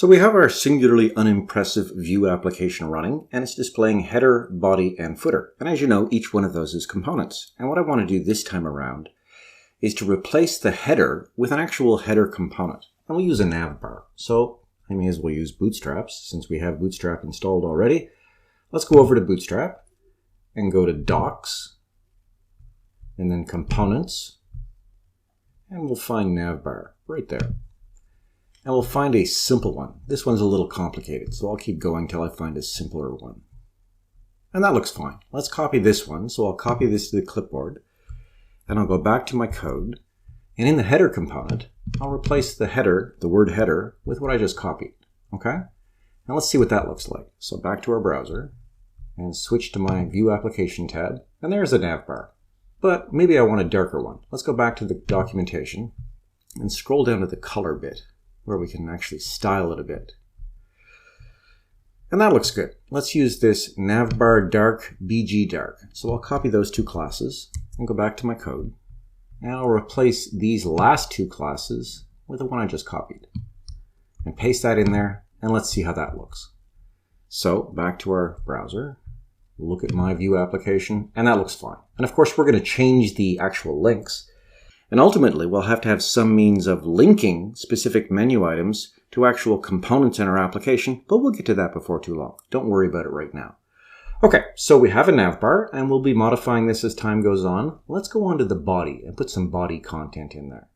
So we have our singularly unimpressive Vue application running, and it's displaying header, body, and footer. And as you know, each one of those is components. And what I want to do this time around is to replace the header with an actual header component. And we'll use a navbar. So I may as well use Bootstraps since we have Bootstrap installed already. Let's go over to Bootstrap and go to Docs, and then Components, and we'll find navbar right there. And we'll find a simple one. This one's a little complicated, so I'll keep going till I find a simpler one. And that looks fine. Let's copy this one. So I'll copy this to the clipboard, and I'll go back to my code. And in the header component, I'll replace the header, the word header, with what I just copied. Okay? Now let's see what that looks like. So back to our browser, and switch to my Vue application tab, and there's a navbar. But maybe I want a darker one. Let's go back to the documentation and scroll down to the color bit, where we can actually style it a bit. And that looks good. Let's use this navbar dark, bg dark. So I'll copy those two classes and go back to my code. And I'll replace these last two classes with the one I just copied. And paste that in there, and let's see how that looks. So back to our browser, look at my Vue application, and that looks fine. And of course, we're going to change the actual links. And ultimately, we'll have to have some means of linking specific menu items to actual components in our application, but we'll get to that before too long. Don't worry about it right now. Okay, so we have a navbar, and we'll be modifying this as time goes on. Let's go on to the body and put some body content in there.